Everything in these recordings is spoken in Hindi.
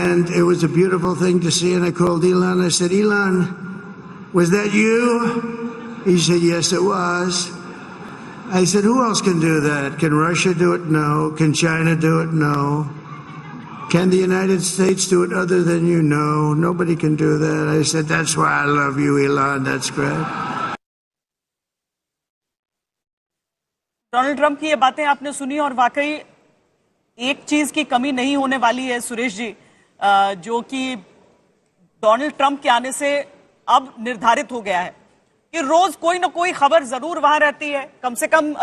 And it was a beautiful thing to see. And I called Elon. I said, Elon, was that you? He said, yes, it was. I said, who else can do that? Can Russia do it? No. Can China do it? No. Can the United States do it other than you? No. Nobody can do that. I said, that's why I love you, Elon. That's great. Donald Trump की ये बातें आपने सुनी और वाकई एक चीज की कमी नहीं होने वाली है सुरेश जी, जो कि डोनाल्ड ट्रंप के आने से अब निर्धारित हो गया है कि रोज कोई ना कोई खबर जरूर वहां रहती है। कम से कम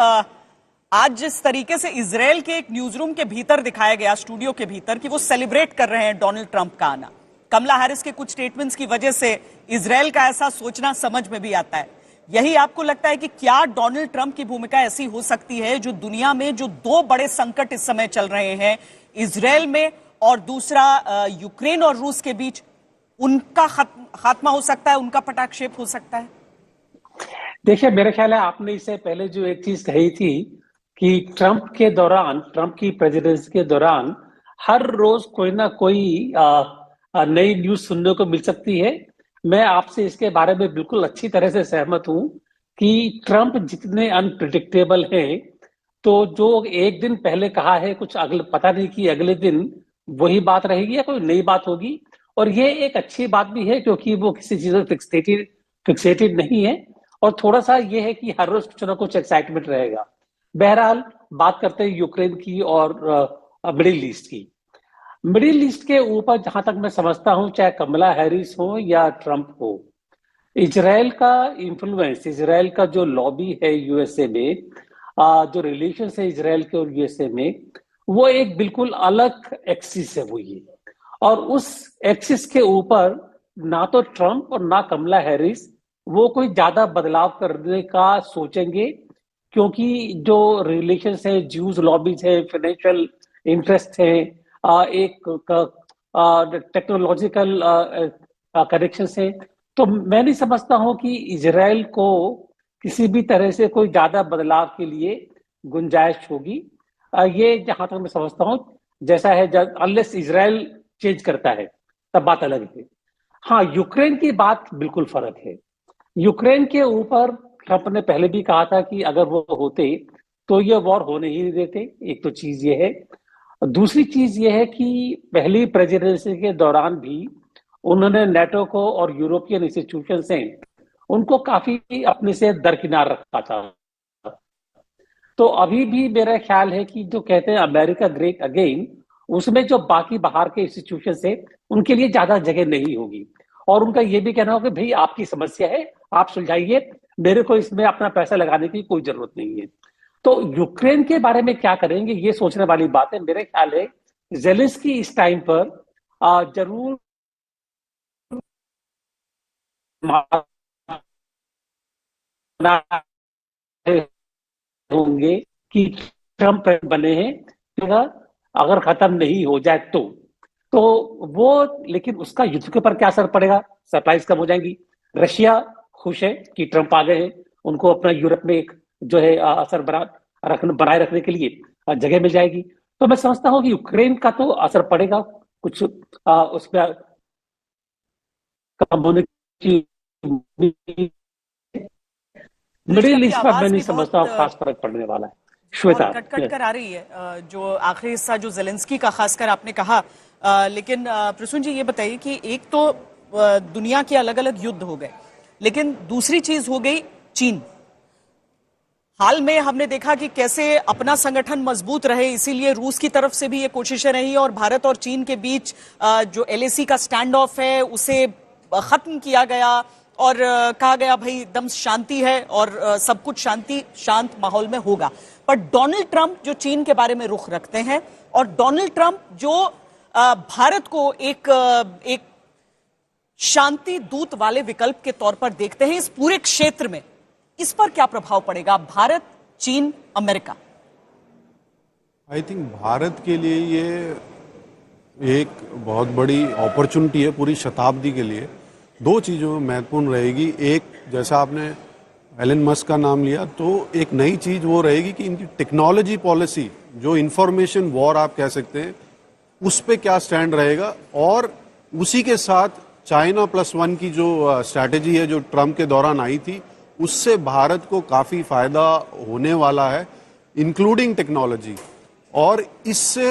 आज जिस तरीके से इजराइल के एक न्यूज रूम के भीतर दिखाया गया, स्टूडियो के भीतर, कि वो सेलिब्रेट कर रहे हैं डोनाल्ड ट्रंप का आना, कमला हैरिस के कुछ स्टेटमेंट्स की वजह से इजराइल का ऐसा सोचना समझ में भी आता है। यही आपको लगता है कि क्या डोनाल्ड ट्रंप की भूमिका ऐसी हो सकती है जो दुनिया में जो दो बड़े संकट इस समय चल रहे हैं, इजराइल में और दूसरा यूक्रेन और रूस के बीच, उनका खात्मा हो सकता है, उनका पटाक्षेप हो सकता है? देखिए, मेरा ख्याल है आपने इससे पहले जो एक चीज कही थी कि ट्रंप के दौरान, ट्रंप की प्रेसिडेंसी के दौरान हर रोज कोई ना कोई नई न्यूज सुनने को मिल सकती है। मैं आपसे इसके बारे में बिल्कुल अच्छी तरह से सहमत हूं कि ट्रंप जितने अनप्रिडिक्टेबल हैं, तो जो एक दिन पहले कहा है कुछ अगले पता नहीं कि अगले दिन वही बात रहेगी या कोई नई बात होगी। और ये एक अच्छी बात भी है क्योंकि वो किसी चीज में फिक्सेटेड नहीं है, और थोड़ा सा ये है कि हर रोज कुछ ना कुछ एक्साइटमेंट रहेगा। बहरहाल बात करते हैं यूक्रेन की और मिडिल ईस्ट की। मिडिल ईस्ट के ऊपर जहां तक मैं समझता हूं, चाहे कमला हैरिस हो या ट्रंप हो, इजराइल का इन्फ्लुएंस, इजराइल का जो लॉबी है यूएसए में, जो रिलेशन है इजराइल के और यूएसए में, वो एक बिल्कुल अलग एक्सिस है वो ये। और उस एक्सिस के ऊपर ना तो ट्रंप और ना कमला हैरिस वो कोई ज्यादा बदलाव करने का सोचेंगे, क्योंकि जो रिलेशंस है, ज्यूज लॉबीज है, फाइनेंशियल इंटरेस्ट है, एक टेक्नोलॉजिकल कनेक्शंस है, तो मैं नहीं समझता हूं कि इजराइल को किसी भी तरह से कोई ज्यादा बदलाव के लिए गुंजाइश होगी। ये जहां तक मैं समझता हूं, जैसा है, अनलेस इजराइल चेंज करता है तब बात अलग है। हाँ, यूक्रेन की बात बिल्कुल फर्क है। यूक्रेन के ऊपर ट्रंप ने पहले भी कहा था कि अगर वो होते तो ये वॉर होने ही नहीं देते। एक तो चीज ये है। दूसरी चीज ये है कि पहली प्रेसिडेंसी के दौरान भी उन्होंने नेटो को और यूरोपियन इंस्टीट्यूशन से उनको काफी अपने से दरकिनार रखा था। तो अभी भी मेरा ख्याल है कि जो कहते हैं अमेरिका ग्रेट अगेन, उसमें जो बाकी बाहर के इंस्टीट्यूशन है उनके लिए ज्यादा जगह नहीं होगी। और उनका ये भी कहना होगा, भाई आपकी समस्या है, आप सुलझाइए, मेरे को इसमें अपना पैसा लगाने की कोई जरूरत नहीं है। तो यूक्रेन के बारे में क्या करेंगे, ये सोचने वाली बात है। मेरे ख्याल है ज़ेलेंस्की इस टाइम पर जरूर होंगे कि ट्रंप बने हैं, अगर खत्म नहीं हो जाए तो वो, लेकिन उसका युद्ध के ऊपर क्या असर पड़ेगा? सप्लाईज कम हो जाएंगी। रशिया खुश है कि ट्रंप आ गए हैं, उनको अपना यूरोप में एक जो है असर बनाए रखने के लिए जगह मिल जाएगी। तो मैं समझता हूँ कि यूक्रेन का तो असर पड़ेगा कुछ, उसमें कम होने की। मिडिल ईस्ट पर मैं नहीं समझता खास फर्क पड़ने वाला है। श्वेता, कट कर आ रही है जो आखिरी हिस्सा जो ज़ेलेंस्की का खासकर आपने कहा, लेकिन प्रसून जी ये बताइए कि एक तो दुनिया के अलग अलग युद्ध हो गए, लेकिन दूसरी चीज हो गई चीन। हाल में हमने देखा कि कैसे अपना संगठन मजबूत रहे, इसीलिए रूस की तरफ से भी ये कोशिशें रही और भारत और चीन के बीच जो एलएसी का स्टैंड ऑफ है उसे खत्म किया गया और कहा गया भाई एकदम शांति है और सब कुछ शांत माहौल में होगा। पर डोनाल्ड ट्रंप जो चीन के बारे में रुख रखते हैं और डोनाल्ड ट्रंप जो भारत को एक शांति दूत वाले विकल्प के तौर पर देखते हैं इस पूरे क्षेत्र में, इस पर क्या प्रभाव पड़ेगा? भारत, चीन, अमेरिका। आई थिंक भारत के लिए ये एक बहुत बड़ी अपॉर्चुनिटी है पूरी शताब्दी के लिए। दो चीज़ों में महत्वपूर्ण रहेगी। एक, जैसा आपने एलन मस्क का नाम लिया, तो एक नई चीज़ वो रहेगी कि इनकी टेक्नोलॉजी पॉलिसी, जो इंफॉर्मेशन वॉर आप कह सकते हैं, उस पे क्या स्टैंड रहेगा, और उसी के साथ चाइना +1 की जो स्ट्रैटेजी है जो ट्रम्प के दौरान आई थी, उससे भारत को काफी फायदा होने वाला है, इंक्लूडिंग टेक्नोलॉजी। और इससे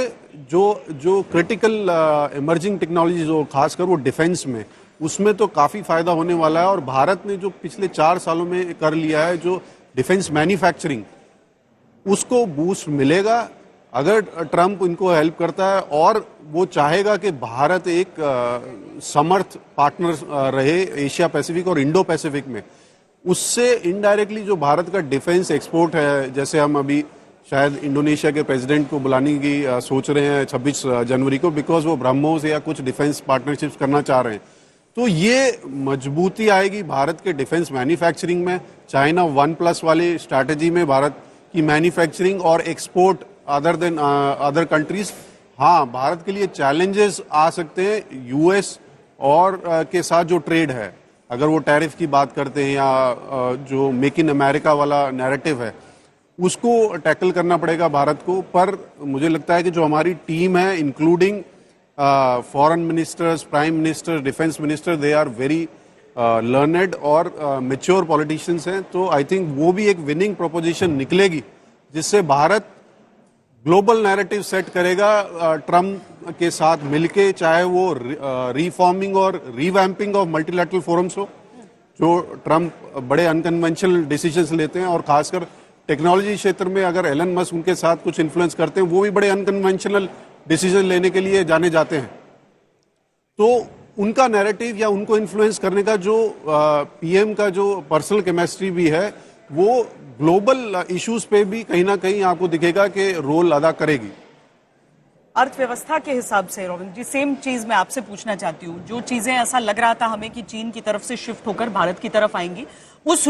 जो क्रिटिकल इमर्जिंग टेक्नोलॉजी जो खासकर वो डिफेंस में, उसमें तो काफी फायदा होने वाला है। और भारत ने जो पिछले 4 सालों में कर लिया है जो डिफेंस मैन्युफैक्चरिंग, उसको बूस्ट मिलेगा अगर ट्रम्प इनको हेल्प करता है, और वो चाहेगा कि भारत एक समर्थ पार्टनर रहे एशिया पैसिफिक और इंडो पैसिफिक में। उससे इनडायरेक्टली जो भारत का डिफेंस एक्सपोर्ट है, जैसे हम अभी शायद इंडोनेशिया के प्रेसिडेंट को बुलाने की सोच रहे हैं 26 जनवरी को, बिकॉज वो ब्रह्मोस या कुछ डिफेंस पार्टनरशिप्स करना चाह रहे हैं, तो ये मजबूती आएगी भारत के डिफेंस मैन्युफैक्चरिंग में। चाइना 1+ वाली स्ट्रैटेजी में भारत की मैन्युफैक्चरिंग और export other than other countries, हाँ भारत के लिए चैलेंजेस आ सकते हैं यूएस और के साथ जो ट्रेड है, अगर वो टैरिफ की बात करते हैं या जो मेक इन अमेरिका वाला नैरेटिव है, उसको टैकल करना पड़ेगा भारत को। पर मुझे लगता है कि जो हमारी टीम है, including foreign ministers, prime minister, defence minister, they are very learned और मेच्योर पॉलिटिशियंस हैं, तो आई थिंक वो भी एक विनिंग प्रोपोजिशन निकलेगी, जिससे भारत ग्लोबल नैरेटिव सेट करेगा ट्रम्प के साथ मिलके, चाहे वो रिफॉर्मिंग और रिवैम्पिंग ऑफ मल्टीलैटरल फोरम्स हो, जो ट्रम्प बड़े अनकन्वेंशनल डिसीजंस लेते हैं, और खासकर टेक्नोलॉजी क्षेत्र में अगर एलन मस्क उनके साथ कुछ इन्फ्लुएंस करते हैं, वो भी बड़े अनकन्वेंशनल डिसीजन लेने के लिए जाने जाते हैं। तो उनका नैरेटिव या उनको इन्फ्लुएंस करने का जो पीएम का जो पर्सनल केमिस्ट्री भी है, वो ग्लोबल इश्यूज पे भी कहीं ना कहीं आपको दिखेगा कि रोल अदा करेगी। अर्थव्यवस्था के हिसाब से रोविंद जी, सेम चीज मैं आपसे पूछना चाहती हूँ। जो चीजें ऐसा लग रहा था हमें कि चीन की तरफ से शिफ्ट होकर भारत की तरफ आएंगी, उस